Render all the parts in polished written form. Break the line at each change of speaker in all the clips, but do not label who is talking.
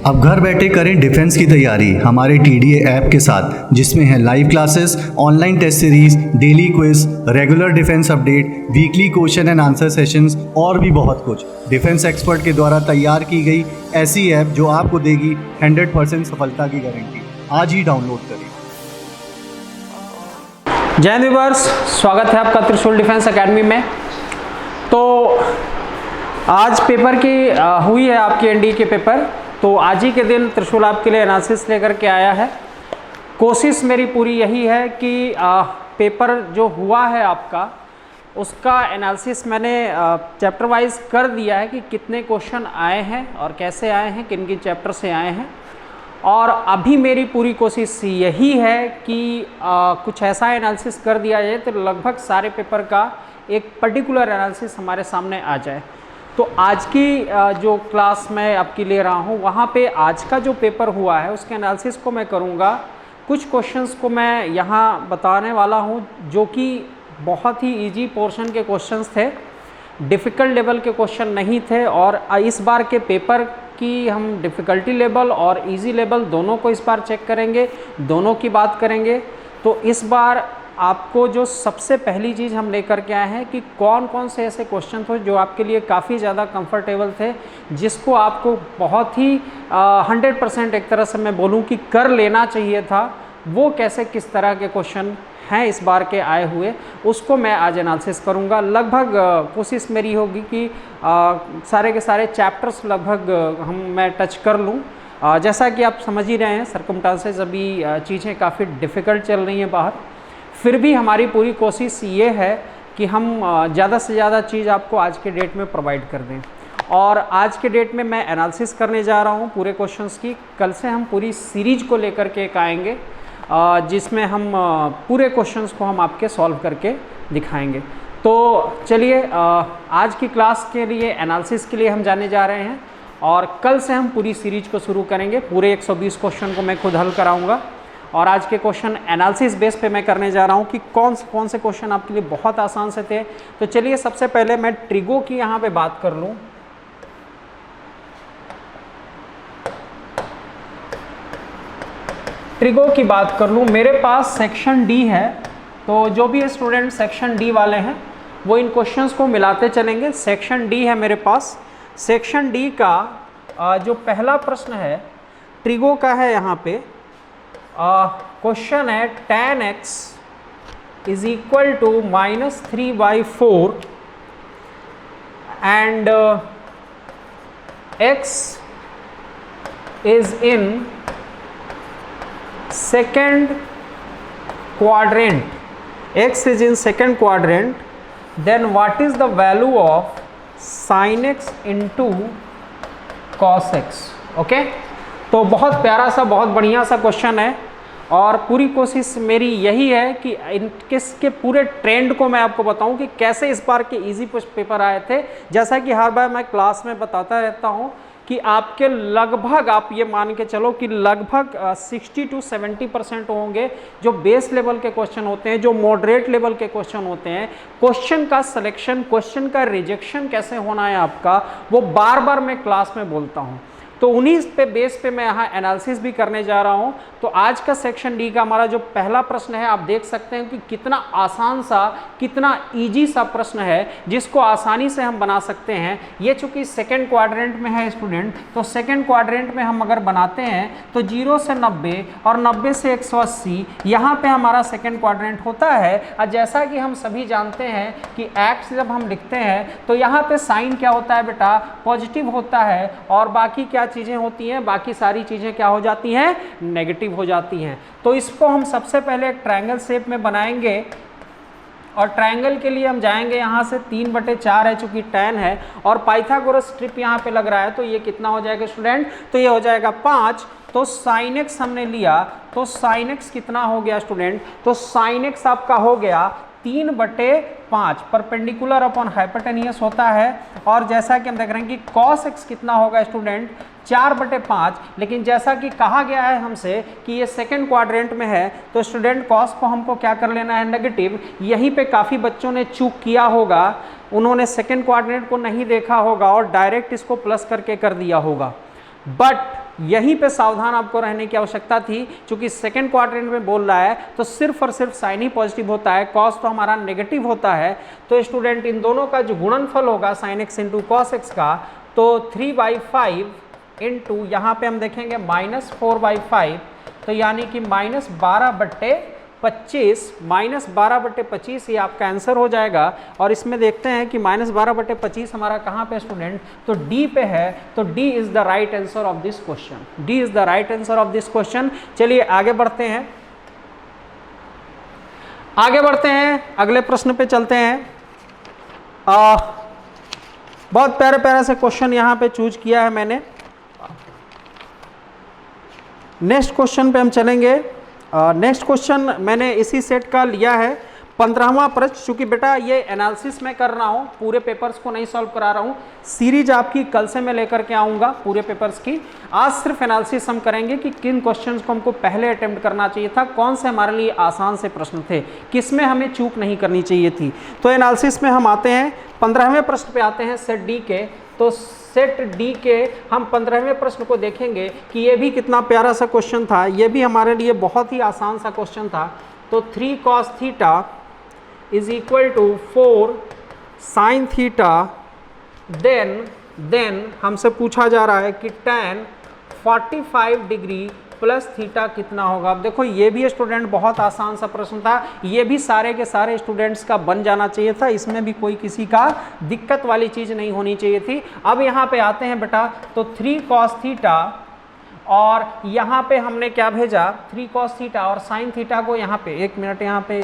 अब घर बैठे करें डिफेंस की तैयारी हमारे TDA ऐप के साथ, जिसमें है live classes, online test series, daily quiz, regular defence update, weekly question and answer sessions और भी बहुत कुछ। डिफेंस एक्सपर्ट के द्वारा तैयार की गई ऐसी ऐप जो आपको देगी 100% सफलता की गारंटी। आज ही डाउनलोड करें।
जय हिंद व्यूअर्स, स्वागत है आपका त्रिशूल डिफेंस एकेडमी में। तो आज पेपर की हुई है आपकी NDA के पेपर, तो आज ही के दिन त्रिशूल आपके लिए एनालिसिस लेकर के आया है। कोशिश मेरी पूरी यही है कि पेपर जो हुआ है आपका, उसका एनालिसिस मैंने चैप्टर वाइज कर दिया है कि कितने क्वेश्चन आए हैं और कैसे आए हैं, किन किन चैप्टर से आए हैं। और अभी मेरी पूरी कोशिश यही है कि कुछ ऐसा एनालिसिस कर दिया जाए तो लगभग सारे पेपर का एक पर्टिकुलर एनालिसिस हमारे सामने आ जाए। तो आज की जो क्लास मैं आपकी ले रहा हूँ, वहाँ पे आज का जो पेपर हुआ है उसके एनालिसिस को मैं करूँगा। कुछ क्वेश्चंस को मैं यहाँ बताने वाला हूँ जो कि बहुत ही इजी पोर्शन के क्वेश्चंस थे, डिफ़िकल्ट लेवल के क्वेश्चन नहीं थे। और इस बार के पेपर की हम डिफ़िकल्टी लेवल और इजी लेवल दोनों को इस बार चेक करेंगे, दोनों की बात करेंगे। तो इस बार आपको जो सबसे पहली चीज़ हम लेकर के आए हैं कि कौन कौन से ऐसे क्वेश्चन थे जो आपके लिए काफ़ी ज़्यादा कंफर्टेबल थे, जिसको आपको बहुत ही 100% एक तरह से मैं बोलूँ कि कर लेना चाहिए था। वो कैसे किस तरह के क्वेश्चन हैं इस बार के आए हुए, उसको मैं आज एनालिसिस करूँगा। लगभग कोशिश मेरी होगी कि सारे के सारे चैप्टर्स लगभग मैं टच कर लूँ। जैसा कि आप समझ ही रहे हैं, सर्कमस्टांसेस अभी चीज़ें काफ़ी डिफ़िकल्ट चल रही हैं बाहर, फिर भी हमारी पूरी कोशिश ये है कि हम ज़्यादा से ज़्यादा चीज़ आपको आज के डेट में प्रोवाइड कर दें। और आज के डेट में मैं एनालिसिस करने जा रहा हूँ पूरे क्वेश्चंस की। कल से हम पूरी सीरीज को लेकर के एक आएंगे जिसमें हम पूरे क्वेश्चंस को हम आपके सॉल्व करके दिखाएंगे। तो चलिए आज की क्लास के लिए एनालिसिस के लिए हम जाने जा रहे हैं और कल से हम पूरी सीरीज को शुरू करेंगे। पूरे 120 क्वेश्चन को मैं खुद हल कराऊँगा और आज के क्वेश्चन एनालिसिस बेस पे मैं करने जा रहा हूँ कि कौन से क्वेश्चन आपके लिए बहुत आसान से थे। तो चलिए सबसे पहले मैं ट्रिगो की यहाँ पे बात कर लूँ। ट्रिगो की बात कर लूँ, मेरे पास सेक्शन डी है, तो जो भी स्टूडेंट सेक्शन डी वाले हैं वो इन क्वेश्चंस को मिलाते चलेंगे। सेक्शन डी है मेरे पास। सेक्शन डी का जो पहला प्रश्न है ट्रिगो का है, यहाँ पे क्वेश्चन है tan x is equal to -3/4 and x is in second quadrant, x is in second quadrant, then what is the value of sin x into cos x। Okay, तो बहुत प्यारा सा, बहुत बढ़िया सा क्वेश्चन है और पूरी कोशिश मेरी यही है कि इसके पूरे ट्रेंड को मैं आपको बताऊं कि कैसे इस बार के इजी पेपर आए थे। जैसा कि हर बार मैं क्लास में बताता रहता हूं कि आपके लगभग, आप ये मान के चलो कि लगभग 60 to 70% होंगे जो बेस लेवल के क्वेश्चन होते हैं, जो मॉडरेट लेवल के क्वेश्चन होते हैं। क्वेश्चन का सिलेक्शन, क्वेश्चन का रिजेक्शन कैसे होना है आपका, वो बार बार मैं क्लास में बोलता हूँ। तो उन्हीं पे बेस पे मैं यहाँ एनालिसिस भी करने जा रहा हूँ। तो आज का सेक्शन डी का हमारा जो पहला प्रश्न है, आप देख सकते हैं कि कितना आसान सा, कितना इजी सा प्रश्न है जिसको आसानी से हम बना सकते हैं। ये चूंकि सेकेंड क्वाड्रेंट में है स्टूडेंट, तो सेकेंड क्वाड्रेंट में हम अगर बनाते हैं तो 0 से 90 और 90 से 180 यहाँ पे हमारा सेकेंड क्वाड्रेंट होता है। और जैसा कि हम सभी जानते हैं कि एक्स जब हम लिखते हैं तो यहाँ पे साइन क्या होता है बेटा, पॉजिटिव होता है, और बाकी क्या चीज़ें होती हैं, बाकी सारी चीज़ें क्या हो जाती हैं, नेगेटिव हो जाती हैं। तो इसको हम सबसे पहले एक ट्रायंगल शेप में बनाएंगे और ट्रायंगल के लिए हम जाएंगे यहाँ से 3/4 है, चूंकि tan है और पाइथागोरस स्ट्रिप यहाँ पे लग रहा है, तो ये कितना हो जाएगा स्टूडेंट, तो ये हो जाएगा 5। तो sin x हमने लिया, तो sin x कितना हो गया स्टूडेंट, तो sin x आपका हो गया 3/5, परपेंडिकुलर अपॉन हाइपोटेनियस होता है। और जैसा कि हम देख रहे हैं कि cos x कितना होगा स्टूडेंट, 4/5। लेकिन जैसा कि कहा गया है हमसे कि ये सेकंड क्वाड्रेंट में है, तो स्टूडेंट cos को हमको क्या कर लेना है, नेगेटिव। यहीं पे काफ़ी बच्चों ने चूक किया होगा, उन्होंने सेकंड क्वाड्रेंट को नहीं देखा होगा और डायरेक्ट इसको प्लस करके कर दिया होगा। बट यहीं पे सावधान आपको रहने की आवश्यकता थी, क्योंकि सेकंड क्वाड्रेंट में बोल रहा है तो सिर्फ और सिर्फ साइन ही पॉजिटिव होता है, कॉस तो हमारा नेगेटिव होता है। तो स्टूडेंट इन दोनों का जो गुणनफल होगा sine x into cos x का, तो 3/5 इंटू यहाँ पे हम देखेंगे -4/5, तो यानी कि -12/25, -12/25 ये आपका आंसर हो जाएगा। और इसमें देखते हैं कि -12/25 हमारा कहाँ पे स्टूडेंट, तो डी पे है, तो D is the right answer of this question, D is the right answer of this question. चलिए आगे बढ़ते हैं, अगले प्रश्न पे चलते हैं। बहुत प्यारे प्यारे से क्वेश्चन यहाँ पे चूज किया है मैंने। नेक्स्ट क्वेश्चन पे हम चलेंगे। नेक्स्ट क्वेश्चन मैंने इसी सेट का लिया है 15वां प्रश्न। चूंकि बेटा ये एनालिसिस मैं कर रहा हूँ, पूरे पेपर्स को नहीं सॉल्व करा रहा हूँ, सीरीज आपकी कल से मैं लेकर के आऊँगा पूरे पेपर्स की। आज सिर्फ एनालिसिस हम करेंगे कि किन क्वेश्चंस को हमको पहले अटेम्प्ट करना चाहिए था, कौन से हमारे लिए आसान से प्रश्न थे, किसमें हमें चूक नहीं करनी चाहिए थी। तो एनालिसिस में हम आते हैं 15वें प्रश्न पे आते हैं सेट डी के। तो सेट डी के हम 15वें प्रश्न को देखेंगे कि ये भी कितना प्यारा सा क्वेश्चन था, ये भी हमारे लिए बहुत ही आसान सा क्वेश्चन था। तो 3 cos theta is equal to 4 sin theta, then हमसे पूछा जा रहा है कि tan 45 डिग्री प्लस थीटा कितना होगा। अब देखो ये भी स्टूडेंट बहुत आसान सा प्रश्न था, ये भी सारे के सारे स्टूडेंट्स का बन जाना चाहिए था, इसमें भी कोई किसी का दिक्कत वाली चीज़ नहीं होनी चाहिए थी। अब यहाँ पे आते हैं बेटा, तो 3 cos थीटा और यहाँ पे हमने क्या भेजा 3 cos थीटा और साइन थीटा को यहाँ पे, एक मिनट यहाँ पे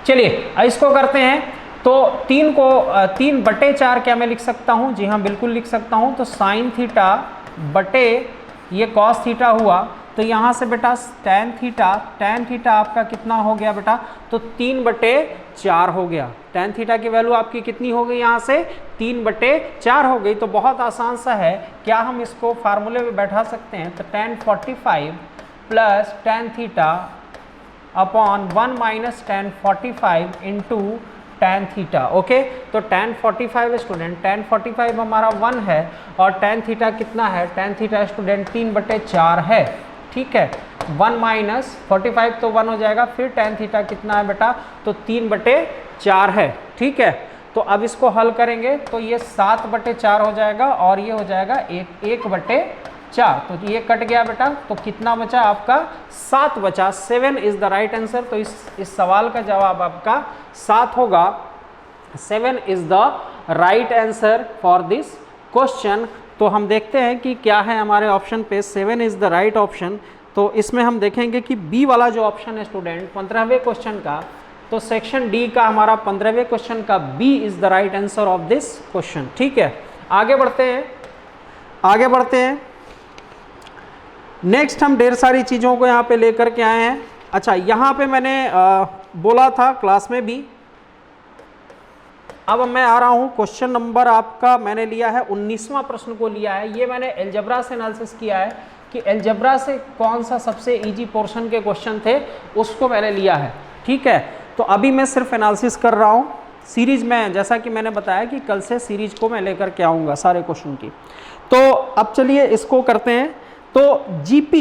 चलिए इसको करते हैं। तो 3/4 क्या मैं लिख सकता हूँ, जी हाँ बिल्कुल लिख सकता हूँ। तो साइन थीटा बटे ये कॉस थीटा हुआ, तो यहाँ से बेटा tan थीटा आपका कितना हो गया बेटा, तो 3/4 हो गया। tan थीटा की वैल्यू आपकी कितनी हो गई, यहाँ से 3/4 हो गई। तो बहुत आसान सा है, क्या हम इसको फार्मूले में बैठा सकते हैं। तो tan 45 plus tan theta upon 1 minus tan 45 into tan theta. Okay, तो tan 45 स्टूडेंट, tan 45 हमारा 1 है और tan थीटा कितना है, tan थीटा स्टूडेंट 3/4 है। ठीक है, 1 माइनस 45 तो 1 हो जाएगा, फिर tan थीटा कितना है बेटा, तो 3/4 है। ठीक है, तो अब इसको हल करेंगे तो ये 7/4 हो जाएगा और ये हो जाएगा 1/4। तो ये कट गया बेटा, तो कितना बचा आपका, 7 बचा। 7 इज द राइट आंसर। तो इस सवाल का जवाब आपका 7 होगा। 7 is the right answer for this question. तो हम देखते हैं कि क्या है हमारे ऑप्शन पे। 7 इज द राइट ऑप्शन। तो इसमें हम देखेंगे कि बी वाला जो ऑप्शन है स्टूडेंट 15वें क्वेश्चन का, तो सेक्शन डी का हमारा 15वें क्वेश्चन का B is the right answer of this question. ठीक है, आगे बढ़ते हैं। नेक्स्ट हम ढेर सारी चीज़ों को यहाँ पे लेकर के आए हैं। अच्छा, यहाँ पे मैंने बोला था क्लास में भी, अब मैं आ रहा हूँ क्वेश्चन नंबर आपका मैंने लिया है 19वां प्रश्न को लिया है। ये मैंने एलजेब्रा से एनालिसिस किया है कि एलजेब्रा से कौन सा सबसे इजी पोर्शन के क्वेश्चन थे, उसको मैंने लिया है। ठीक है, तो अभी मैं सिर्फ एनालिसिस कर रहा हूँ। सीरीज में जैसा कि मैंने बताया कि कल से सीरीज को मैं लेकर के आऊँगा सारे क्वेश्चन की। तो अब चलिए इसको करते हैं। तो GP,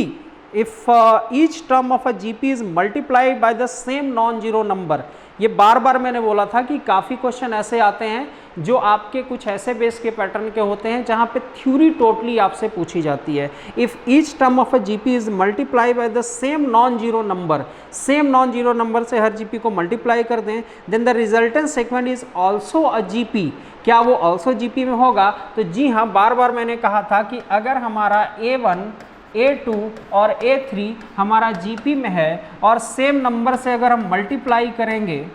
if each term of a GP is multiplied by the same non-zero number, ये बार बार मैंने बोला था कि काफ़ी क्वेश्चन ऐसे आते हैं जो आपके कुछ ऐसे बेस के पैटर्न के होते हैं जहाँ पे थ्योरी टोटली आपसे पूछी जाती है। If each term of a GP is multiply by the same non zero number, same non zero number से हर GP को मल्टीप्लाई कर दें, then the resultant segment is also a GP। क्या वो ऑल्सो GP में होगा? तो जी हाँ, बार बार मैंने कहा था कि अगर हमारा A1, A2 और A3 हमारा GP में है और सेम नंबर से अगर हम मल्टीप्लाई करेंगे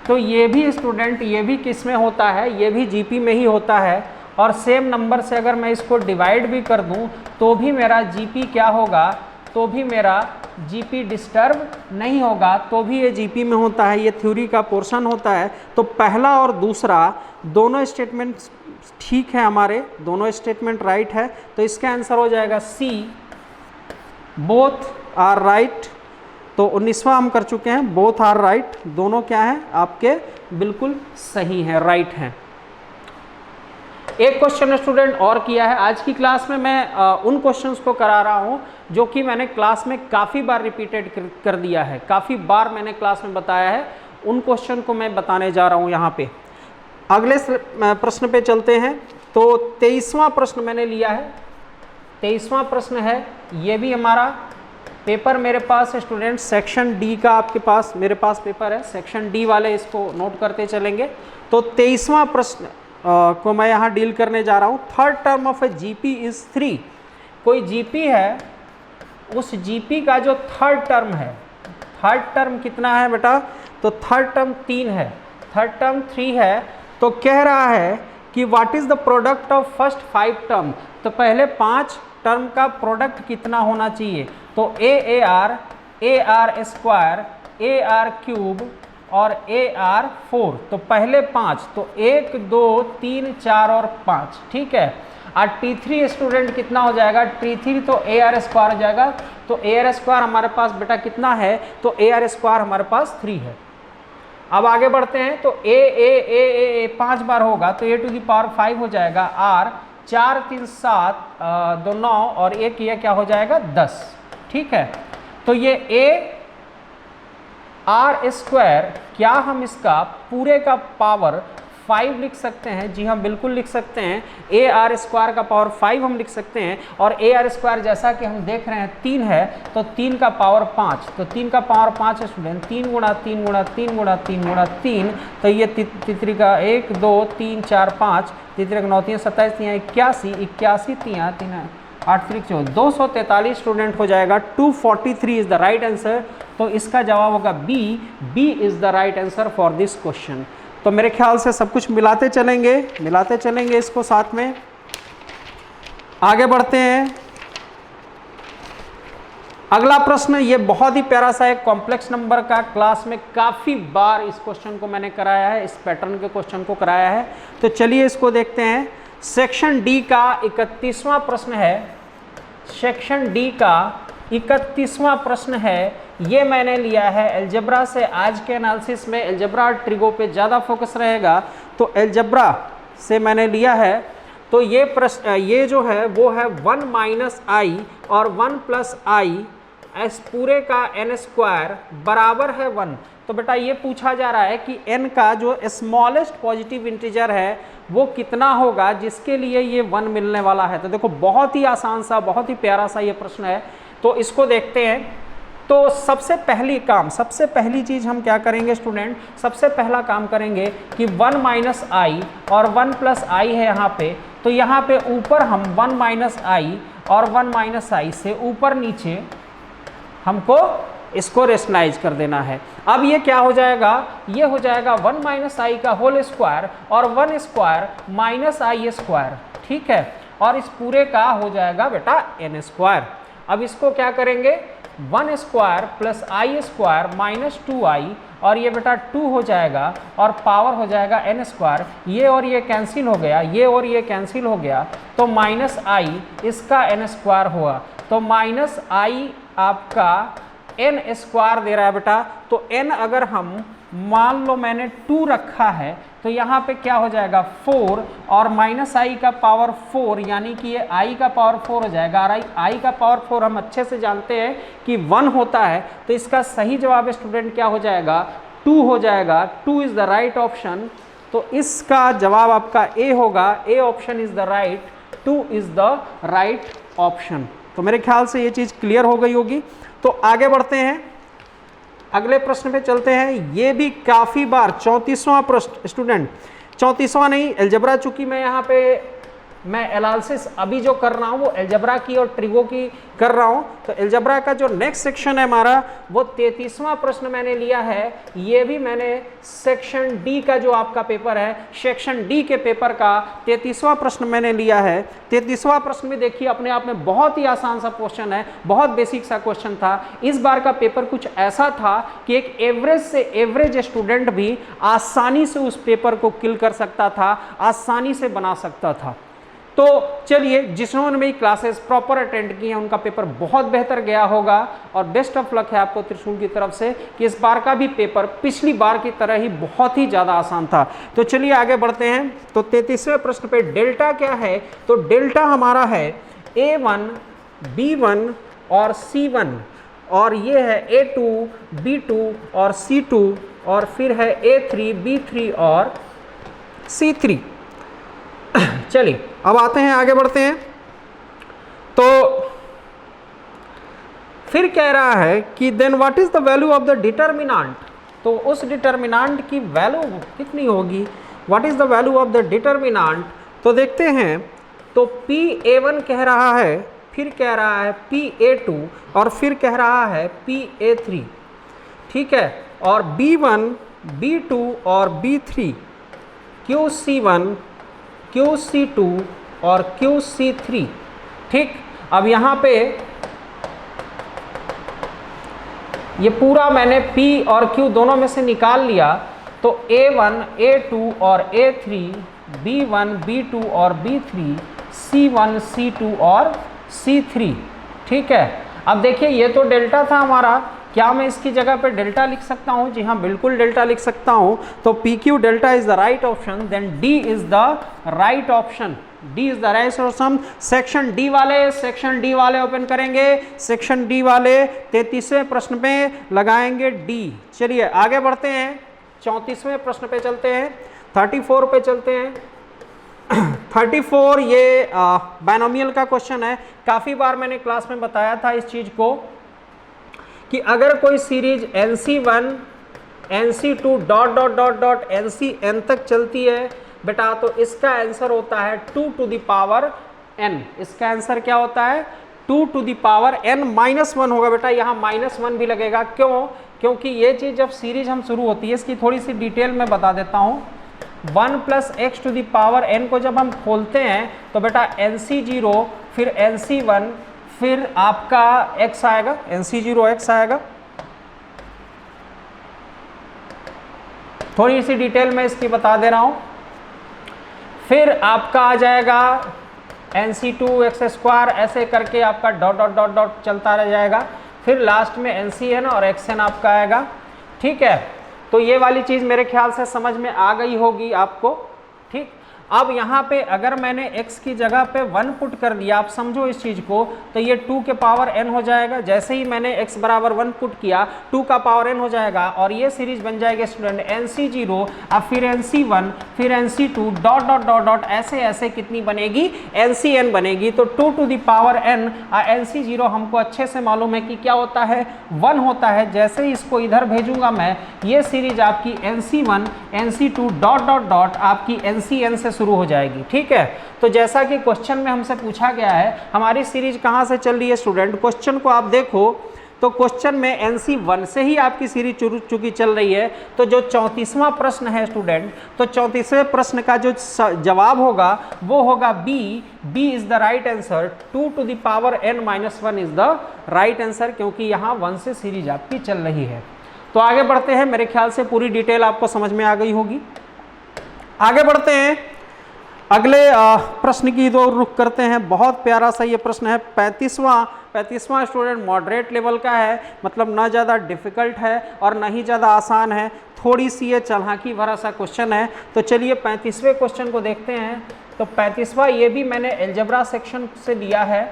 तो ये भी स्टूडेंट, ये भी किस में होता है, ये भी GP में ही होता है। और सेम नंबर से अगर मैं इसको डिवाइड भी कर दूं तो भी मेरा GP क्या होगा, तो भी मेरा GP डिस्टर्ब नहीं होगा, तो भी ये GP में होता है। ये थ्योरी का पोर्शन होता है। तो पहला और दूसरा दोनों स्टेटमेंट ठीक है, हमारे दोनों स्टेटमेंट राइट है। तो इसका आंसर हो जाएगा C, बोथ आर राइट। तो 19वां हम कर चुके हैं, बोथ आर राइट, दोनों क्या है आपके बिल्कुल सही हैं, राइट हैं। एक क्वेश्चन स्टूडेंट और किया है। आज की क्लास में मैं उन क्वेश्चंस को करा रहा हूं जो कि मैंने क्लास में काफ़ी बार रिपीटेड कर दिया है, काफ़ी बार मैंने क्लास में बताया है। उन क्वेश्चन को मैं बताने जा रहा हूं यहाँ पे। अगले प्रश्न पे चलते हैं। तो 23वां प्रश्न मैंने लिया है। 23वां प्रश्न है, ये भी हमारा पेपर मेरे पास है स्टूडेंट, सेक्शन डी का आपके पास, मेरे पास पेपर है सेक्शन डी वाले, इसको नोट करते चलेंगे। तो 23वां प्रश्न को मैं यहाँ डील करने जा रहा हूँ। Third term of A GP is 3। कोई जीपी है, उस जीपी का जो थर्ड टर्म है, थर्ड टर्म कितना है बेटा? तो थर्ड टर्म 3 है, थर्ड टर्म 3 है। तो कह रहा है कि what is the product of first 5 term. तो पहले 5 टर्म का प्रोडक्ट कितना होना चाहिए? तो A R square, A R cube और ए आर 4। तो पहले 5, तो 1 2 3 4 और 5, ठीक है। और T3 स्टूडेंट कितना हो जाएगा? T3 तो ए आर स्क्वायर हो जाएगा। तो ए आर स्क्वायर हमारे पास बेटा कितना है? तो ए आर स्क्वायर हमारे पास 3 है। अब आगे बढ़ते हैं। तो ए 5 बार होगा तो ए टू दी पावर 5 हो जाएगा। आर 4 3 7 2 9 और एक ये क्या हो जाएगा? 10, ठीक है। तो ये ए आर स्क्वायर, क्या हम इसका पूरे का पावर 5 लिख सकते हैं? जी हाँ, बिल्कुल लिख सकते हैं। ए आर स्क्वायर का पावर 5 हम लिख सकते हैं। और ए आर स्क्वायर जैसा कि हम देख रहे हैं 3 है, तो 3 का पावर 5। तो 3 का पावर 5 है स्टूडेंट, 3 गुणा 3 गुणा 3 गुणा 3 गुणा 3। तो ये तितरी का 1 2 3 4 5, तितरी का 9 3 27 3 81, 81 3 3 8 3 14, 243 स्टूडेंट हो जाएगा। 243 इज द राइट आंसर। तो इसका जवाब होगा B. B is the right answer for this question. तो मेरे ख्याल से सब कुछ मिलाते चलेंगे इसको साथ में। आगे बढ़ते हैं। अगला प्रश्न, ये बहुत ही प्यारा सा एक कॉम्प्लेक्स नंबर का, क्लास में काफ़ी बार इस क्वेश्चन को मैंने कराया है, इस पैटर्न के क्वेश्चन को कराया है। तो चलिए इसको देखते हैं। सेक्शन डी का 31वां प्रश्न है। सेक्शन डी का 31वां प्रश्न है। ये मैंने लिया है अलजेब्रा से। आज के एनालिसिस में अलजेब्रा और ट्रिगो पे ज़्यादा फोकस रहेगा, तो अलजेब्रा से मैंने लिया है। तो ये प्रश्न, ये जो है वो है 1 माइनस आई और 1 प्लस आई एस पूरे का एन स्क्वायर बराबर है 1। तो बेटा ये पूछा जा रहा है कि n का जो स्मॉलेस्ट पॉजिटिव इंटीजर है वो कितना होगा जिसके लिए ये 1 मिलने वाला है। तो देखो बहुत ही आसान सा, बहुत ही प्यारा सा ये प्रश्न है। तो इसको देखते हैं। तो सबसे पहली चीज़ हम क्या करेंगे स्टूडेंट? सबसे पहला काम करेंगे कि 1 माइनस आई और 1 प्लस आई है यहाँ पे। तो यहाँ पे ऊपर हम 1 माइनस आई और 1 माइनस आई से ऊपर नीचे हमको इसको रेशनलाइज कर देना है। अब ये क्या हो जाएगा? ये हो जाएगा 1 माइनस आई का होल स्क्वायर और 1 स्क्वायर माइनस आई स्क्वायर, ठीक है। और इस पूरे का हो जाएगा बेटा एन स्क्वायर। अब इसको क्या करेंगे? 1 स्क्वायर प्लस आई स्क्वायर माइनस 2i और ये बेटा 2 हो जाएगा और पावर हो जाएगा एन स्क्वायर। ये और ये कैंसिल हो गया, ये और ये कैंसिल हो गया, तो माइनस आई इसका एन स्क्वायर हुआ। तो माइनस आई आपका एन स्क्वायर दे रहा है बेटा। तो n अगर हम मान लो मैंने 2 रखा है तो यहाँ पे क्या हो जाएगा 4 और माइनस आई का पावर 4, यानी कि ये आई का पावर 4 हो जाएगा। और आई का पावर 4 हम अच्छे से जानते हैं कि 1 होता है। तो इसका सही जवाब स्टूडेंट क्या हो जाएगा? 2 हो जाएगा। 2 इज द राइट ऑप्शन। तो इसका जवाब आपका ए होगा। A option is the right, 2 is the right option. तो मेरे ख्याल से ये चीज़ क्लियर हो गई होगी। तो आगे बढ़ते हैं, अगले प्रश्न पे चलते हैं। ये भी काफ़ी बार 34वां प्रश्न स्टूडेंट, 34वां नहीं, अलजेब्रा, चूंकि मैं यहाँ पे मैं एनालिसिस अभी जो कर रहा हूँ वो अलजेब्रा की और ट्रिगो की कर रहा हूँ। तो अलजेब्रा का जो नेक्स्ट सेक्शन है हमारा वो 33वां प्रश्न मैंने लिया है। ये भी मैंने सेक्शन डी का जो आपका पेपर है, सेक्शन डी के पेपर का 33वां प्रश्न मैंने लिया है। 33वां प्रश्न में देखिए अपने आप में बहुत ही आसान सा क्वेश्चन है, बहुत बेसिक सा क्वेश्चन था। इस बार का पेपर कुछ ऐसा था कि एक एवरेज से एवरेज स्टूडेंट भी आसानी से उस पेपर को किल कर सकता था, आसानी से बना सकता था। तो चलिए, जिन्होंने मेरी क्लासेस प्रॉपर अटेंड की हैं उनका पेपर बहुत बेहतर गया होगा, और बेस्ट ऑफ लक है आपको त्रिशूल की तरफ से कि इस बार का भी पेपर पिछली बार की तरह ही बहुत ही ज़्यादा आसान था। तो चलिए आगे बढ़ते हैं। तो 33वें प्रश्न पे डेल्टा क्या है, तो डेल्टा हमारा है A1 B1 और C1, और ये है A2 B2 और C2, और फिर है A3 B3 और C3। चलिए अब आते हैं, आगे बढ़ते हैं। तो फिर कह रहा है कि then what is the value of the determinant, तो उस डिटर्मिनेंट की वैल्यू कितनी होगी, what is the value of the determinant. तो देखते हैं, तो PA1 कह रहा है, फिर कह रहा है PA2, और फिर कह रहा है PA3, ठीक है, और B1 B2 और B3, QC1 QC2 और QC3, ठीक। अब यहाँ पे ये पूरा मैंने P और Q दोनों में से निकाल लिया, तो A1 A2 और A3, B1 B2 और B3, C1 C2 और C3, ठीक है। अब देखिए ये तो डेल्टा था हमारा, क्या मैं इसकी जगह पे डेल्टा लिख सकता हूँ? जी हाँ, बिल्कुल डेल्टा लिख सकता हूँ। तो PQ delta is the right option, then D is the right option, D is the right option. Section D वाले ओपन करेंगे, सेक्शन डी वाले 33वें प्रश्न पे लगाएंगे D। चलिए आगे बढ़ते हैं, 34वें प्रश्न पे चलते हैं, 34 पे चलते हैं। 34 ये बायनोमियल का क्वेश्चन है। काफ़ी बार मैंने क्लास में बताया था इस चीज़ को कि अगर कोई series NC1 NC2 dot dot dot dot NCN तक चलती है बेटा, तो इसका आंसर होता है 2 to the power n। इसका आंसर क्या होता है? 2 to the power n-1 होगा बेटा, यहाँ -1 भी लगेगा। क्यों? क्योंकि ये चीज़ जब सीरीज हम शुरू होती है, इसकी थोड़ी सी डिटेल में बता देता हूँ। 1 + x to the power n को जब हम खोलते हैं तो बेटा NC0 फिर NC1 फिर आपका x आएगा, NC0 x आएगा। थोड़ी सी डिटेल में इसकी बता दे रहा हूँ। फिर आपका आ जाएगा NC2 x², ऐसे करके आपका डॉट डॉट डॉट डॉट चलता रह जाएगा। फिर लास्ट में NCN और XN आपका आएगा, ठीक है। तो ये वाली चीज़ मेरे ख्याल से समझ में आ गई होगी आपको, ठीक। अब यहाँ पे अगर मैंने x की जगह पे 1 पुट कर दिया, आप समझो इस चीज़ को, तो ये 2 के पावर n हो जाएगा। जैसे ही मैंने x बराबर 1 पुट किया, 2 का पावर n हो जाएगा, और ये सीरीज बन जाएगी स्टूडेंट NC0, अब फिर NC1 फिर NC2 dot dot dot dot ऐसे ऐसे कितनी बनेगी? NCN बनेगी। तो 2 to the power n, NC0 हमको अच्छे से मालूम है कि क्या होता है, 1 होता है। जैसे ही इसको इधर भेजूंगा मैं, ये सीरीज आपकी NC1 NC2 dot dot dot आपकी NCN से शुरू हो जाएगी, ठीक है। तो जैसा कि क्वेश्चन में हमसे पूछा गया है, हमारी सीरीज कहाँ से चल रही है स्टूडेंट, क्वेश्चन को आप देखो तो क्वेश्चन में NC1 से ही आपकी सीरीज चुकी चल रही है। तो जो 34वां प्रश्न है स्टूडेंट, तो 34वें प्रश्न का जो जवाब होगा वो होगा B is the right answer. 2 to the power n-1 is the right answer, क्योंकि यहाँ 1 से सीरीज आपकी चल रही है। तो आगे बढ़ते हैं, मेरे ख्याल से पूरी डिटेल आपको समझ में आ गई होगी। आगे बढ़ते हैं, अगले प्रश्न की ओर रुख करते हैं। बहुत प्यारा सा ये प्रश्न है, 35वां स्टूडेंट मॉडरेट लेवल का है, मतलब ना ज़्यादा डिफ़िकल्ट है और ना ही ज़्यादा आसान है, थोड़ी सी ये चालाकी भरा सा क्वेश्चन है। तो चलिए 35वें क्वेश्चन को देखते हैं। तो 35वां ये भी मैंने अलजेब्रा सेक्शन से लिया है।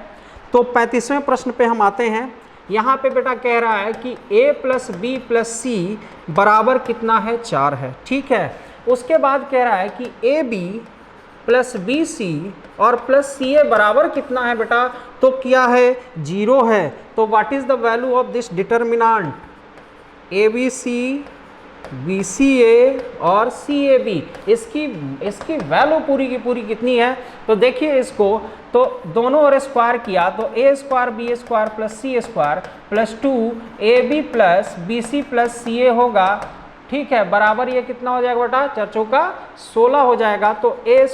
तो 35वें प्रश्न पे हम आते हैं। यहाँ पे बेटा कह रहा है कि a + b + c बराबर कितना है? 4 है, ठीक है। उसके बाद कह रहा है कि AB + BC और +CA बराबर कितना है बेटा? तो क्या है? 0 है। तो what is the value of this determinant? ABC BCA और CAB, इसकी वैल्यू पूरी की पूरी कितनी है? तो देखिए इसको, तो दोनों और स्क्वायर किया तो a² b² + c² + 2ab + bc + ca होगा, ठीक है। बराबर ये कितना हो जाएगा बेटा? 4 चौका 16 हो जाएगा। तो a²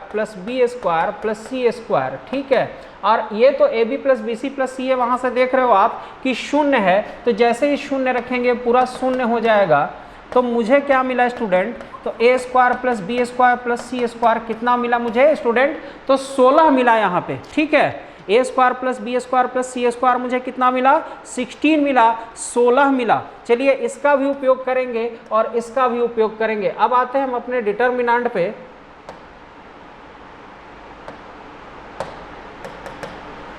+ b² + c², ठीक है। और ये तो ab + bc + ca वहाँ से देख रहे हो आप कि 0 है, तो जैसे ही 0 रखेंगे पूरा 0 हो जाएगा। तो मुझे क्या मिला स्टूडेंट, तो A square plus B square plus C square कितना मिला मुझे स्टूडेंट, तो 16 मिला यहाँ पे, ठीक है। A square plus B square plus C square मुझे कितना मिला, 16 मिला, 16 मिला। चलिए इसका भी उपयोग करेंगे और इसका भी उपयोग करेंगे। अब आते हैं हम अपने डिटर्मिनेंट पे।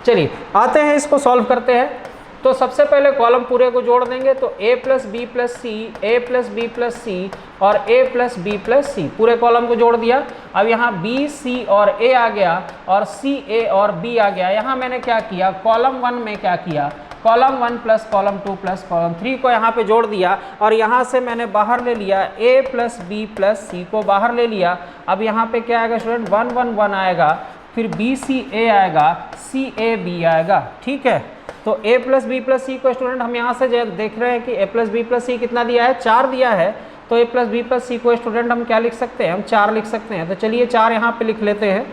चलिए आते हैं, इसको सॉल्व करते हैं। तो सबसे पहले कॉलम पूरे को जोड़ देंगे, तो a plus B plus C, A plus B plus C और a plus B plus C, पूरे कॉलम को जोड़ दिया। अब यहाँ b c और a आ गया और c a और b आ गया। यहाँ मैंने क्या किया, कॉलम 1 में क्या किया, column 1 plus column 2 plus column 3 को यहाँ पे जोड़ दिया और यहाँ से मैंने बाहर ले लिया a प्लस बी प्लस सी को बाहर ले लिया। अब यहाँ पे क्या आएगा स्टूडेंट, 1 1 1 आएगा, फिर बी सी ए आएगा, सी ए बी आएगा, ठीक है। तो a प्लस बी प्लस सी को स्टूडेंट हम यहाँ से देख रहे हैं कि a प्लस बी प्लस सी कितना दिया है, 4 दिया है। तो a प्लस बी प्लस सी को स्टूडेंट हम क्या लिख सकते हैं, हम 4 लिख सकते हैं। तो चलिए 4 यहाँ पे लिख लेते हैं,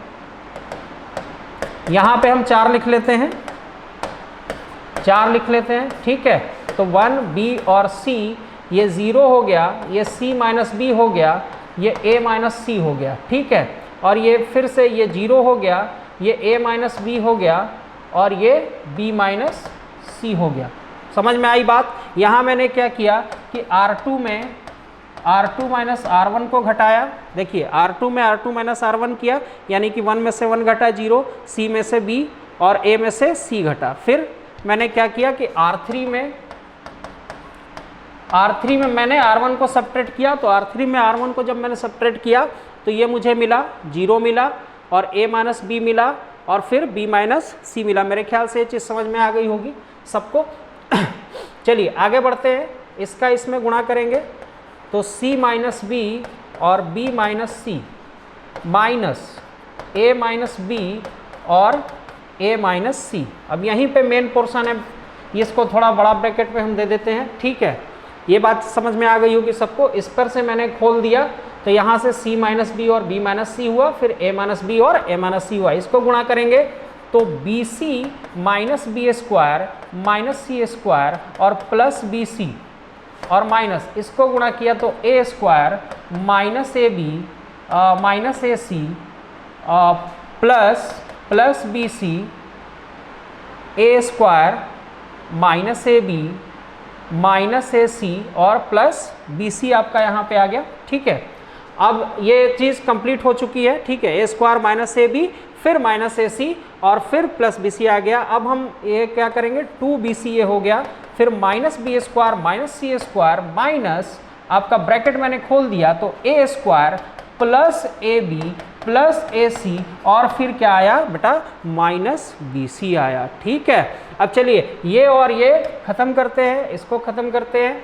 यहाँ पे हम 4 लिख लेते हैं, 4 लिख लेते हैं, ठीक है। तो 1 b और c ये 0 हो गया, ये c माइनस बी हो गया, ये a माइनस सी हो गया, ठीक है। और ये फिर से ये 0 हो गया, ये a माइनस बी हो गया और ये b माइनस सी हो गया। समझ में आई बात। यहाँ मैंने क्या किया कि R2 में R2 माइनस R1 को घटाया। देखिए R2 में R2 माइनस R1 किया, यानी कि 1 में से 1 घटा 0, C में से B और A में से C घटा। फिर मैंने क्या किया कि R3 में मैंने R1 को सब्ट्रैक्ट किया। तो R3 में R1 को जब मैंने सब्ट्रैक्ट किया तो ये मुझे मिला 0 मिला और A माइनस बी मिला और फिर b माइनस सी मिला। मेरे ख्याल से ये चीज़ समझ में आ गई होगी सबको। चलिए आगे बढ़ते हैं, इसका इसमें गुणा करेंगे तो c माइनस बी और b minus C minus a minus B और a माइनस सी। अब यहीं पे मेन पोर्शन है, इसको थोड़ा बड़ा ब्रैकेट में हम दे देते हैं, ठीक है। ये बात समझ में आ गई होगी सबको। इस पर से मैंने खोल दिया तो यहाँ से c माइनस बी और b माइनस सी हुआ, फिर a माइनस बी और a माइनस सी हुआ। इसको गुणा करेंगे तो B C minus B square minus C square और प्लस बी सी और माइनस, इसको गुणा किया तो a square minus A B minus A C plus B C A square minus A B minus A C और plus B सी आपका यहाँ पे आ गया, ठीक है। अब ये चीज़ कंप्लीट हो चुकी है, ठीक है। A square minus A B फिर माइनस ए सी और फिर प्लस बी सी आ गया। अब हम ये क्या करेंगे, 2bc ये हो गया, फिर minus B square minus C square minus आपका ब्रैकेट मैंने खोल दिया तो A square plus A B plus A C और फिर क्या आया बेटा, माइनस बी सी आया, ठीक है। अब चलिए ये और ये ख़त्म करते हैं, इसको ख़त्म करते हैं।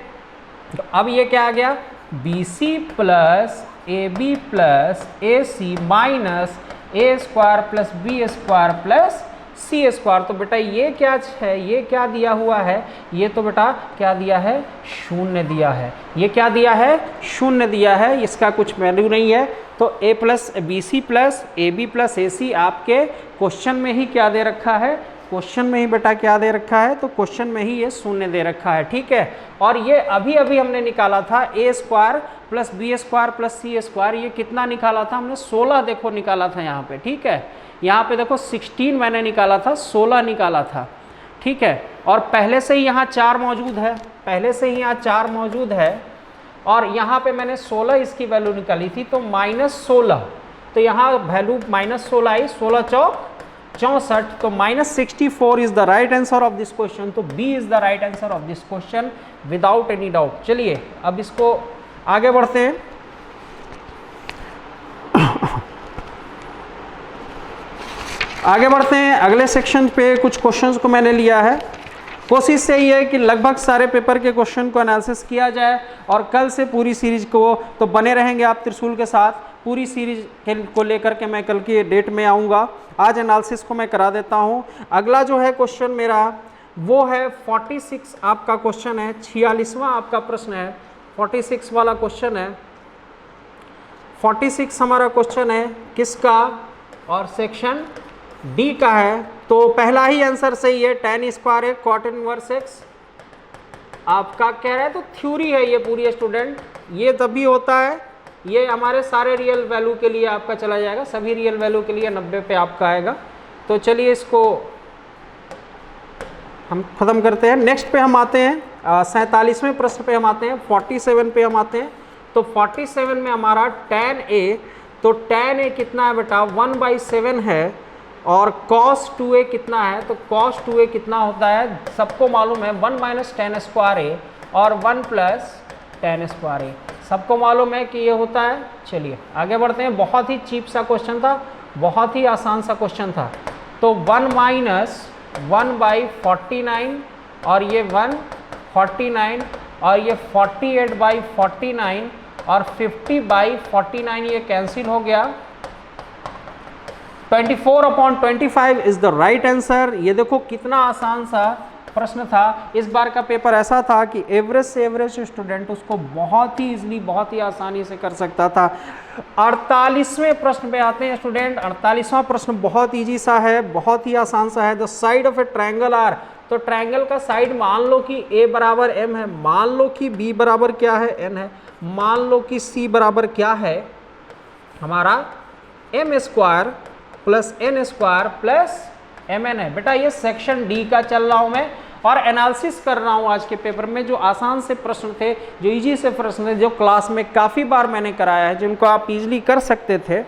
तो अब ये क्या आ गया, B C plus A B plus A C minus A square plus B square plus C square. तो बेटा ये क्या है, ये क्या दिया हुआ है, ये तो बेटा क्या दिया है, 0 दिया है। ये क्या दिया है, 0 दिया है, इसका कुछ वैल्यू नहीं है। तो a plus B C plus A B plus A C आपके क्वेश्चन में ही क्या दे रखा है, क्वेश्चन में ही बेटा क्या दे रखा है, तो क्वेश्चन में ही ये 0 दे रखा है, ठीक है। और ये अभी अभी हमने निकाला था a square plus B square plus C square, ये कितना निकाला था हमने, 16 देखो निकाला था यहाँ पे, ठीक है। यहाँ पे देखो 16 मैंने निकाला था, 16 निकाला था, ठीक है। और पहले से ही यहाँ 4 मौजूद है, पहले से ही यहाँ 4 मौजूद है और यहाँ पे मैंने 16 इसकी वैल्यू निकाली थी तो -16, तो यहाँ वैल्यू -16 आई, 16 चौक 64, तो -64 is the right answer of this question. तो B is the right answer of this question without any doubt. चलिए अब इसको आगे बढ़ते हैं। आगे बढ़ते हैं अगले सेक्शन पे। कुछ क्वेश्चंस को मैंने लिया है, कोशिश से ये है कि लगभग सारे पेपर के क्वेश्चन को एनालिसिस किया जाए और कल से पूरी सीरीज को तो बने रहेंगे आप त्रिशूल के साथ। पूरी सीरीज को लेकर के मैं कल की डेट में आऊँगा। आज एनालिसिस को मैं करा देता हूँ। अगला जो है क्वेश्चन मेरा वो है 46 आपका क्वेश्चन है, 46वां आपका प्रश्न है, 46 वाला क्वेश्चन है। 46 हमारा क्वेश्चन है किसका, और सेक्शन डी का है। तो पहला ही आंसर सही है, tan स्क्वायर है cot इनवर्स x आपका कह रहा है, तो थ्योरी है ये पूरी स्टूडेंट, ये तभी होता है, ये हमारे सारे रियल वैल्यू के लिए आपका चला जाएगा, सभी रियल वैल्यू के लिए 90 पे आपका आएगा। तो चलिए इसको हम ख़त्म करते हैं। नेक्स्ट पे हम आते हैं 47वें प्रश्न पे हम आते हैं, 47 पे हम आते हैं। तो 47 में हमारा tan a, तो tan a कितना है बेटा 1/7 है, और cos 2a कितना है, तो cos 2a कितना होता है, सबको मालूम है 1 - tan स्क्वायर a और 1 + tan स्क्वायर a, सबको मालूम है कि ये होता है। चलिए आगे बढ़ते हैं। बहुत ही चीप सा क्वेश्चन था, बहुत ही आसान सा क्वेश्चन था। तो 1 - 1/49 और ये 149 और ये 48/49 और 50/49 ये कैंसिल हो गया। 24/25 इज द राइट आंसर। ये देखो कितना आसान सा प्रश्न था। इस बार का पेपर ऐसा था कि एवरेज से एवरेज स्टूडेंट उसको बहुत ही इजीली, बहुत ही आसानी से कर सकता था। 48वें प्रश्न पे आते हैं स्टूडेंट। 48वां प्रश्न बहुत इजी सा है, बहुत ही आसान सा है। The side of a triangle are, तो ट्रायंगल का साइड मान लो कि a बराबर m है, मान लो कि b बराबर क्या है n है, मान लो कि c बराबर क्या है हमारा m² + n² + mn है। बेटा ये सेक्शन डी का चल रहा हूं मैं और एनालिसिस कर रहा हूं आज के पेपर में। जो आसान से प्रश्न थे, जो इजी से प्रश्न थे, जो क्लास में काफ़ी बार मैंने कराया है, जिनको आप इजीली कर सकते थे,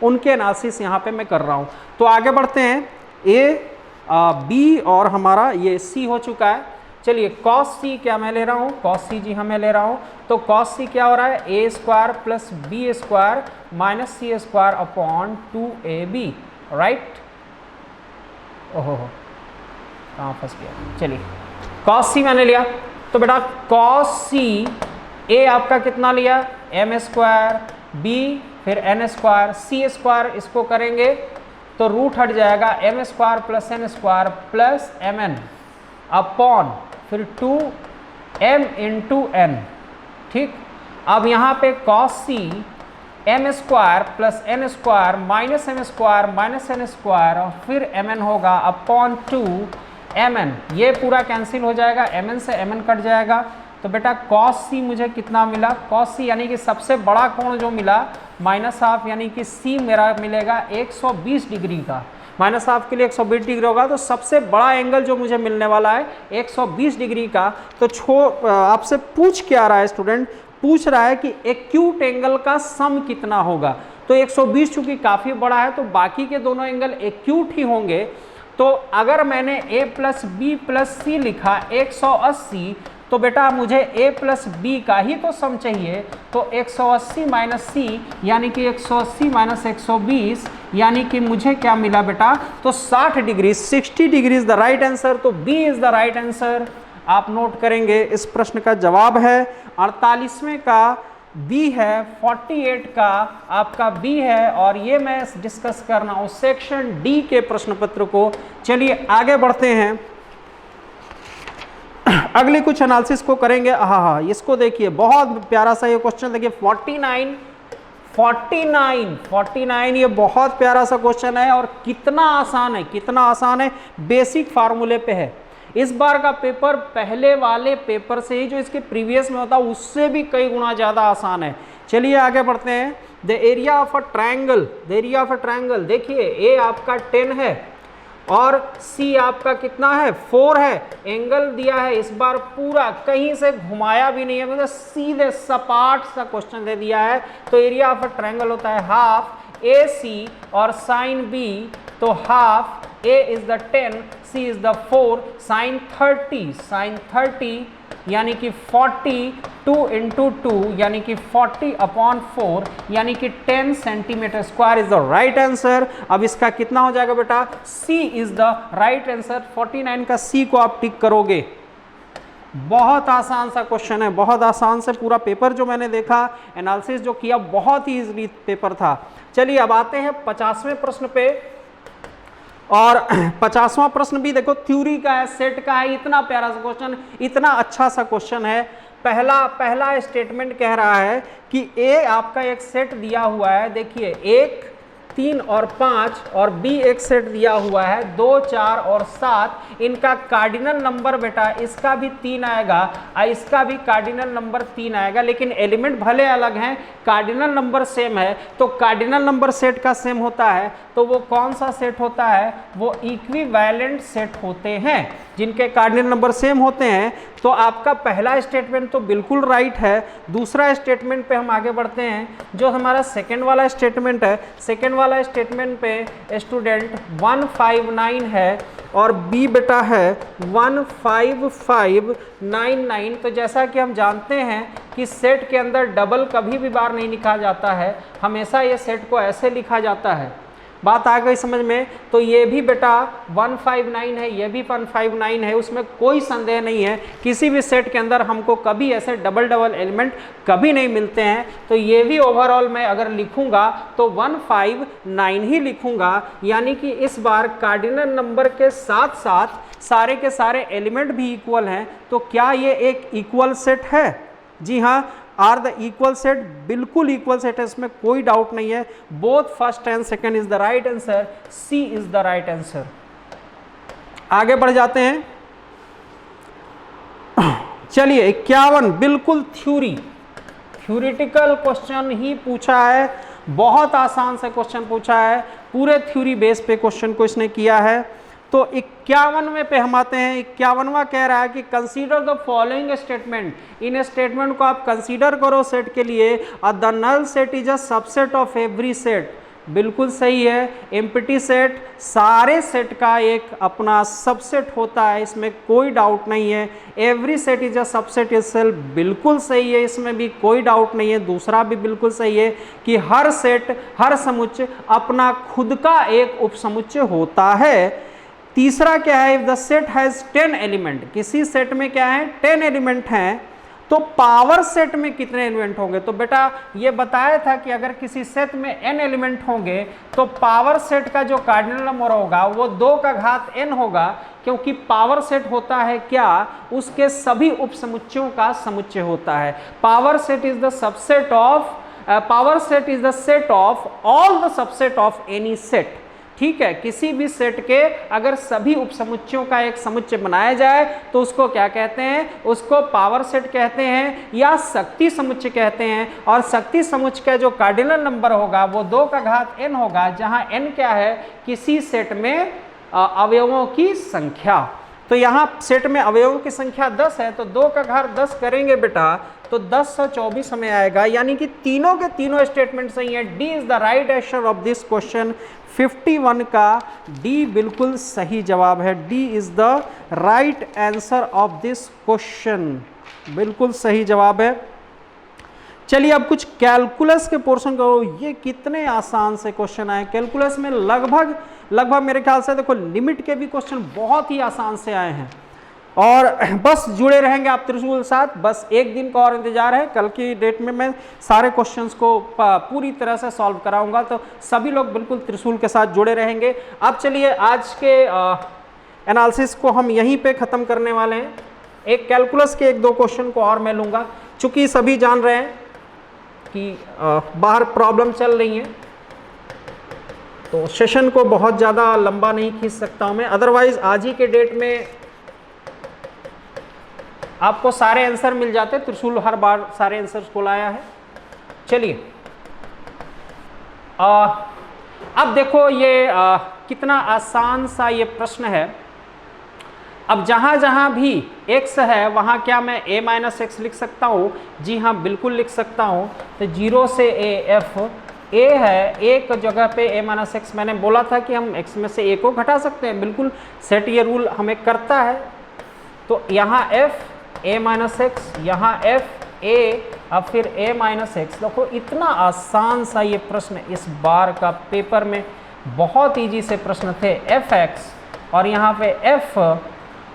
उनके एनालिसिस यहाँ पे मैं कर रहा हूँ। तो आगे बढ़ते हैं। ए बी और हमारा ये सी हो चुका है। चलिए cos c क्या मैं ले रहा हूँ, cos c जी हाँ मैं ले रहा हूँ। तो cos c क्या हो रहा है, a² + b² - c² / 2ab, right. ओहो कहाँ फंस गया। चलिए cos c मैंने लिया, तो बेटा cos c a आपका कितना लिया m², b फिर n², c² इसको करेंगे तो रूट हट जाएगा m² + n² + mn अपॉन फिर 2m × n, ठीक। अब यहाँ पे cos c m² + n² - m² - n² और फिर mn होगा अपॉन 2mn, ये पूरा कैंसिल हो जाएगा, mn से mn कट जाएगा। तो बेटा cos c मुझे कितना मिला, cos c यानी कि सबसे बड़ा कोण जो मिला -½ यानी कि c मेरा मिलेगा 120 डिग्री का। -½ के लिए 120 डिग्री होगा, तो सबसे बड़ा एंगल जो मुझे मिलने वाला है 120 डिग्री का। तो आपसे पूछ क्या रहा है स्टूडेंट, पूछ रहा है कि एक्यूट एंगल का सम कितना होगा। तो 120 चूंकि काफ़ी बड़ा है तो बाकी के दोनों एंगल एक्यूट ही होंगे। तो अगर मैंने a + b + c लिखा 180, तो बेटा मुझे a + b का ही तो सम चाहिए। तो 180 - c यानी कि 180 - 120 यानी कि मुझे क्या मिला बेटा, तो 60 degree, 60 degree is the right answer. तो b is the right answer. आप नोट करेंगे इस प्रश्न का जवाब है 48वें का b है, 48 का आपका b है, और ये मैं डिस्कस करना हूँ सेक्शन डी के प्रश्न पत्र को। चलिए आगे बढ़ते हैं, अगले कुछ एनालिसिस को करेंगे। हाँ, इसको देखिए बहुत प्यारा सा ये क्वेश्चन देखिए 49 ये बहुत प्यारा सा क्वेश्चन है और कितना आसान है, कितना आसान है, बेसिक फार्मूले पे है। इस बार का पेपर पहले वाले पेपर से ही जो इसके प्रीवियस में होता है उससे भी कई गुना ज़्यादा आसान है। चलिए आगे बढ़ते हैं। The area of a triangle, the area of a triangle, देखिए ए आपका 10 है और सी आपका कितना है 4 है। एंगल दिया है इस बार पूरा, कहीं से घुमाया भी नहीं है, मतलब सीधे सपाट सा क्वेश्चन दे दिया है। तो एरिया ऑफ अ ट्रायंगल होता है हाफ ए सी और साइन बी, तो half a is the 10, c is the 4, sine 30 यानी कि 40, 2 × 2 यानी कि 40/4 यानी कि 10 cm² is the right answer. अब इसका कितना हो जाएगा बेटा, c is the right answer. 49 का c को आप टिक करोगे। बहुत आसान सा क्वेश्चन है, बहुत आसान से पूरा पेपर जो मैंने देखा, एनालिसिस जो किया, बहुत ही इजीली पेपर था। चलिए अब आते हैं 50वें प्रश्न पे, और 50वां प्रश्न भी देखो थ्योरी का है, सेट का है। इतना प्यारा सा क्वेश्चन, इतना अच्छा सा क्वेश्चन है। पहला स्टेटमेंट कह रहा है कि ए आपका एक सेट दिया हुआ है, देखिए 1 3 और 5 और B एक सेट दिया हुआ है 2, 4 और 7, इनका कार्डिनल नंबर बेटा इसका भी 3 आएगा और इसका भी कार्डिनल नंबर 3 आएगा, लेकिन एलिमेंट भले अलग हैं, कार्डिनल नंबर सेम है। तो कार्डिनल नंबर सेट का सेम होता है तो वो कौन सा सेट होता है? वो इक्विवेलेंट सेट होते हैं जिनके कार्डिनल नंबर सेम होते हैं। तो आपका पहला स्टेटमेंट तो बिल्कुल राइट है। दूसरा स्टेटमेंट पे हम आगे बढ़ते हैं, जो हमारा सेकंड वाला स्टेटमेंट है। सेकंड वाला स्टेटमेंट पे स्टूडेंट 159 है और बी बेटा है 15599। तो जैसा कि हम जानते हैं कि सेट के अंदर डबल कभी भी बार नहीं लिखा जाता है, हमेशा ये सेट को ऐसे लिखा जाता है। बात आ गई समझ में? तो ये भी बेटा 159 है, ये भी 159 है, उसमें कोई संदेह नहीं है। किसी भी सेट के अंदर हमको कभी ऐसे डबल डबल एलिमेंट कभी नहीं मिलते हैं। तो ये भी ओवरऑल मैं अगर लिखूंगा तो 159 ही लिखूंगा, यानी कि इस बार कार्डिनल नंबर के साथ साथ सारे के सारे एलिमेंट भी इक्वल हैं। तो क्या ये एक इक्वल सेट है? जी हाँ, आर द इक्वल सेट, बिल्कुल इक्वल सेट है, इसमें कोई डाउट नहीं है। Both first and second is the right answer, C is the right answer. आगे बढ़ जाते हैं। चलिए 51 बिल्कुल थ्योरेटिकल क्वेश्चन ही पूछा है, बहुत आसान से क्वेश्चन पूछा है, पूरे थ्योरी बेस पे क्वेश्चन को इसने किया है। तो 51वें पे हम आते हैं। 51वां कह रहा है कि कंसीडर द फॉलोइंग स्टेटमेंट, इन स्टेटमेंट को आप कंसीडर करो सेट के लिए। The null set is a subset of every set, बिल्कुल सही है। एम्प्टी सेट सारे सेट का एक अपना सबसेट होता है, इसमें कोई डाउट नहीं है। Every set is a subset itself, बिल्कुल सही है, इसमें भी कोई डाउट नहीं है। दूसरा भी बिल्कुल सही है कि हर सेट, हर समुच्चय अपना खुद का एक उपसमुच्चय होता है। तीसरा क्या है? If the set has 10 element, किसी सेट में क्या है 10 एलिमेंट हैं, तो पावर सेट में कितने एलिमेंट होंगे? तो बेटा ये बताया था कि अगर किसी सेट में n एलिमेंट होंगे तो पावर सेट का जो कार्डिनल नंबर होगा वो 2 का घात n होगा, क्योंकि पावर सेट होता है क्या? उसके सभी उपसमुच्चयों का समुच्चय होता है। Power set is the subset of power set is the set of all the subset of any set. ठीक है, किसी भी सेट के अगर सभी उपसमुच्चयों का एक समुच्चय बनाया जाए तो उसको क्या कहते हैं? उसको पावर सेट कहते हैं या शक्ति समुच्चय कहते हैं। और शक्ति समुच्चय का जो कार्डिनल नंबर होगा वो 2 का घात n होगा, जहां n क्या है? किसी सेट में अवयवों की संख्या। तो यहाँ सेट में अवयवों की संख्या 10 है, तो 2 का घात 10 करेंगे बेटा तो 1024 हमें आएगा, यानी कि तीनों के तीनों स्टेटमेंट सही है। D is the right answer of this question. 51 का डी बिल्कुल सही जवाब है। D is the right answer of this question, बिल्कुल सही जवाब है। चलिए अब कुछ कैलकुलस के पोर्शन को, ये कितने आसान से क्वेश्चन आए कैलकुलस में। लगभग मेरे ख्याल से देखो लिमिट के भी क्वेश्चन बहुत ही आसान से आए हैं। और बस जुड़े रहेंगे आप त्रिशूल के साथ, बस एक दिन का और इंतजार है। कल की डेट में मैं सारे क्वेश्चंस को पूरी तरह से सॉल्व कराऊंगा, तो सभी लोग बिल्कुल त्रिशूल के साथ जुड़े रहेंगे। अब चलिए आज के एनालिसिस को हम यहीं पे ख़त्म करने वाले हैं। एक कैलकुलस के 1-2 क्वेश्चन को और मैं लूँगा, चूँकि सभी जान रहे हैं कि बाहर प्रॉब्लम चल रही है, तो सेशन को बहुत ज़्यादा लंबा नहीं खींच सकता हूँ मैं। अदरवाइज़ आज ही के डेट में आपको सारे आंसर मिल जाते, त्रिशूल हर बार सारे आंसर्स को लाया है। चलिए अब देखो ये कितना आसान सा ये प्रश्न है। अब जहाँ जहाँ भी x है वहाँ क्या मैं a माइनस एक्स लिख सकता हूँ? जी हाँ, बिल्कुल लिख सकता हूँ। तो 0 से a f a है, एक जगह पे a माइनस एक्स, मैंने बोला था कि हम x में से a को घटा सकते हैं, बिल्कुल सेट ये रूल हमें करता है। तो यहाँ f a माइनस एक्स, यहाँ f a, अब फिर a माइनस एक्स। देखो इतना आसान सा ये प्रश्न इस बार का पेपर में, बहुत ईजी से प्रश्न थे। fx और यहाँ पे f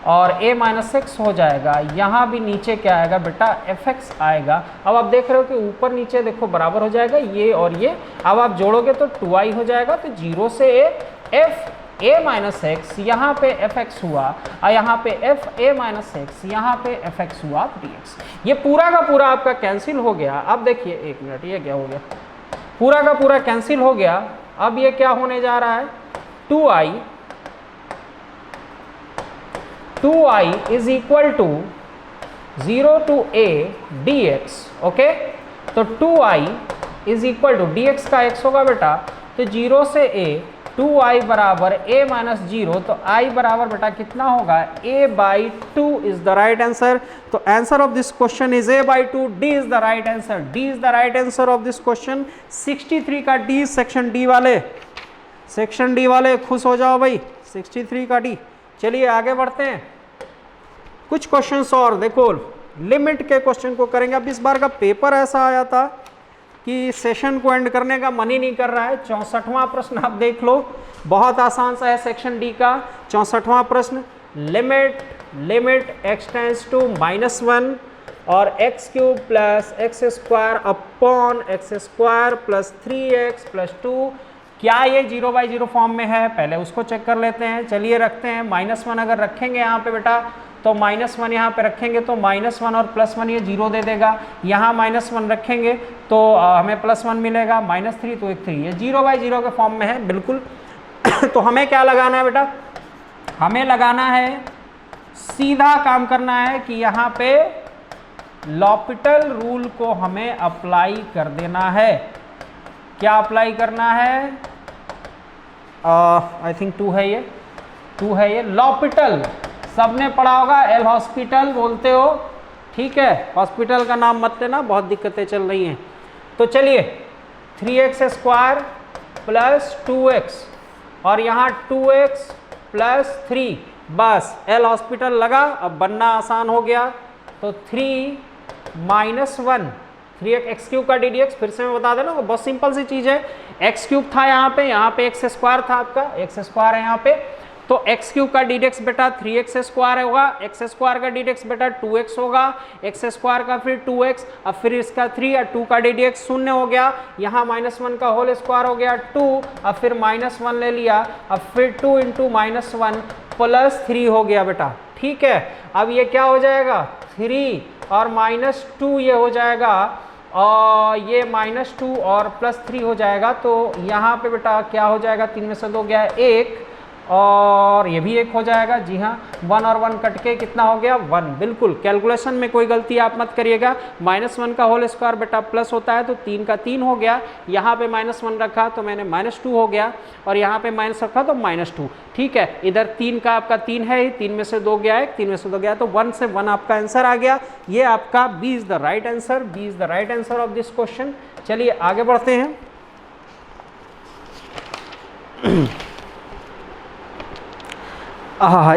और a माइनस एक्स हो जाएगा, यहाँ भी नीचे क्या आएगा बेटा? fx आएगा। अब आप देख रहे हो कि ऊपर नीचे देखो बराबर हो जाएगा ये और ये, अब आप जोड़ोगे तो 2i हो जाएगा। तो 0 से a f a minus x, यहाँ पे fx हुआ, और यहाँ पे f a माइनस एक्स, यहाँ पे fx हुआ dx। ये पूरा का पूरा आपका कैंसिल हो गया। अब देखिए 1 मिनट, ये क्या हो गया? पूरा का पूरा कैंसिल हो गया। अब ये क्या होने जा रहा है, 2i is equal to 0 to a dx। Okay, तो 2i is equal to dx का x होगा बेटा, तो 0 से a, 2i बराबर a माइनस 0, तो i बराबर बेटा कितना होगा, a by 2 is the right answer. तो answer of this question is a by 2, d is the right answer, d is the right answer of this question. 63 का d, section D वाले, section D वाले खुश हो जाओ भाई, 63 का D. चलिए आगे बढ़ते हैं, कुछ क्वेश्चंस और देखो, लिमिट के क्वेश्चन को करेंगे। अब इस बार का पेपर ऐसा आया था कि सेशन को एंड करने का मन ही नहीं कर रहा है। 64वां प्रश्न आप देख लो, बहुत आसान सा है सेक्शन डी का। 64वां प्रश्न, लिमिट x टेंड्स टू -1 और x cube plus x square upon x square plus 3x plus 2, क्या ये 0/0 फॉर्म में है, पहले उसको चेक कर लेते हैं। चलिए रखते हैं, -1 अगर रखेंगे यहाँ पे बेटा, तो -1 यहाँ पे रखेंगे तो -1 और +1 ये 0 दे देगा। यहाँ -1 रखेंगे तो हमें +1 मिलेगा, -3 तो 1 3, ये 0/0 के फॉर्म में है बिल्कुल। तो हमें क्या लगाना है बेटा, हमें लगाना है, सीधा काम करना है कि यहाँ पे लॉपिटल रूल को हमें अप्लाई कर देना है। क्या अप्लाई करना है, आई थिंक 2 है ये, 2 है ये लॉपिटल, सबने पढ़ा होगा, एल हॉस्पिटल बोलते हो, ठीक है, हॉस्पिटल का नाम मत लेना, बहुत दिक्कतें चल रही हैं। तो चलिए 3x स्क्वायर प्लस 2x और यहाँ 2x प्लस 3, बस एल हॉस्पिटल लगा, अब बनना आसान हो गया। तो 3 -1, 3x क्यूब का ddx, फिर से मैं बता देना, बहुत सिंपल सी चीज़ है। x क्यूब था यहाँ पे x स्क्वायर था, आपका x स्क्वायर है यहाँ पे, तो x क्यूब का ddx बेटा 3x स्क्वायर होगा, x स्क्वायर का ddx बेटा 2x होगा, x स्क्वायर का फिर 2x, अब फिर इसका 3 और 2 का ddx 0 हो गया, यहाँ -1 का होल स्क्वायर हो गया 2, अब फिर -1 ले लिया, अब फिर 2 इंटू -1 प्लस 3 हो गया बेटा, ठीक है। अब ये क्या हो जाएगा, 3 और -2 ये हो जाएगा, और ये -2 और +3 हो जाएगा। तो यहाँ पे बेटा क्या हो जाएगा, 3 में से 2 गया 1 और ये भी 1 हो जाएगा, जी हाँ, 1 और 1 कट के कितना हो गया, 1, बिल्कुल। कैलकुलेशन में कोई गलती आप मत करिएगा, -1 का होल स्क्वायर बेटा प्लस होता है, तो 3 का 3 हो गया, यहाँ पे -1 रखा तो मैंने -2 हो गया, और यहाँ पे माइनस रखा तो -2, ठीक है। इधर 3 का आपका 3 है, 3 में से 2 गया है, 3 में से 2 गया, तो 1 से 1 आपका आंसर आ गया। ये आपका B is the right answer, B is the right answer of this question. चलिए आगे बढ़ते हैं।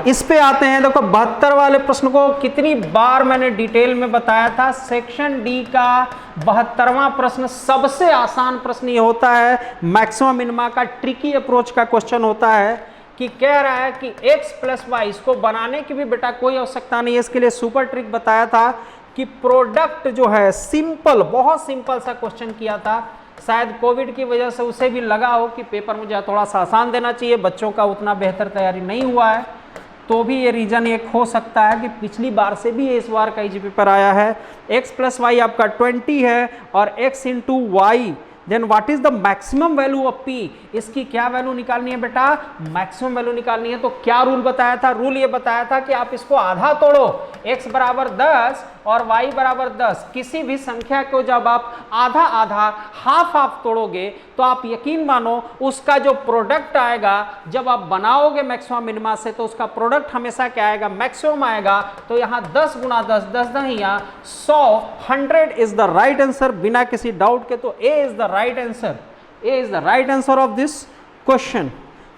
इस पे आते हैं, देखो 72 वाले प्रश्न को कितनी बार मैंने डिटेल में बताया था। सेक्शन डी का 72वां प्रश्न सबसे आसान प्रश्न ये होता है, मैक्सिमम मिनिमा का ट्रिकी अप्रोच का क्वेश्चन होता है, कि कह रहा है कि x + y, इसको बनाने की भी बेटा कोई आवश्यकता नहीं है, इसके लिए सुपर ट्रिक बताया था कि प्रोडक्ट जो है सिंपल, बहुत सिंपल सा क्वेश्चन किया था। शायद कोविड की वजह से उसे भी लगा हो कि पेपर मुझे थोड़ा सा आसान देना चाहिए, बच्चों का उतना बेहतर तैयारी नहीं हुआ है, तो भी ये रीज़न एक हो सकता है कि पिछली बार से भी इस बार का इजी पेपर आया है। x + y आपका 20 है और x × y, then what is the maximum value of p, इसकी क्या वैल्यू निकालनी है बेटा, मैक्सिमम वैल्यू निकालनी है। तो क्या रूल बताया था, रूल ये बताया था कि आप इसको आधा तोड़ो, x बराबर 10 और y बराबर 10, किसी भी संख्या को जब आप आधा आधा हाफ तोड़ोगे तो आप यकीन मानो उसका जो प्रोडक्ट आएगा, जब आप बनाओगे मैक्सिमम मिनिमा से, तो उसका प्रोडक्ट हमेशा क्या आएगा, मैक्सिमम आएगा। तो यहाँ 10 × 10, 10 दहिया 100, 100 इज द राइट आंसर, बिना किसी डाउट के। तो A is the right answer, A is the right answer of this question.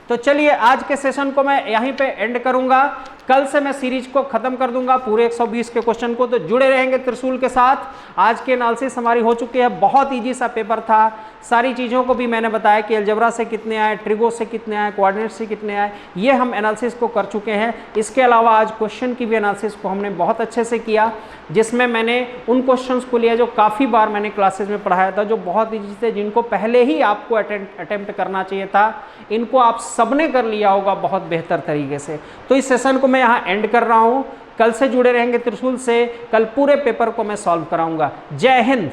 तो चलिए आज के सेशन को मैं यहीं पे एंड करूंगा, कल से मैं सीरीज को खत्म कर दूंगा पूरे 120 के क्वेश्चन को, तो जुड़े रहेंगे त्रिशूल के साथ। आज के एनालिसिस हमारी हो चुकी है, बहुत इजी सा पेपर था, सारी चीज़ों को भी मैंने बताया कि अलजेब्रा से कितने आए, ट्रिगो से कितने आए, कोऑर्डिनेट से कितने आए, ये हम एनालिसिस को कर चुके हैं। इसके अलावा आज क्वेश्चन की भी एनालिसिस को हमने बहुत अच्छे से किया, जिसमें मैंने उन क्वेश्चंस को लिया जो काफ़ी बार मैंने क्लासेस में पढ़ाया था, जो बहुत ईजी थे, जिनको पहले ही आपको अटेम्प्ट करना चाहिए था, इनको आप सबने कर लिया होगा बहुत बेहतर तरीके से। तो इस सेशन को मैं यहाँ एंड कर रहा हूँ, कल से जुड़े रहेंगे त्रिशूल से, कल पूरे पेपर को मैं सॉल्व कराऊंगा। जय हिंद।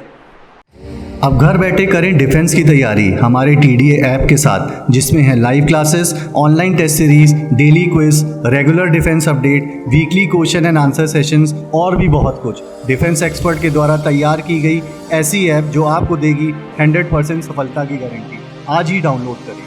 अब घर बैठे करें डिफेंस की तैयारी हमारे TDA ऐप के साथ, जिसमें है live classes, online test series, daily quiz, regular defence update, weekly question and answer sessions और भी बहुत कुछ। डिफेंस एक्सपर्ट के द्वारा तैयार की गई ऐसी ऐप जो आपको देगी 100% सफलता की गारंटी। आज ही डाउनलोड करें।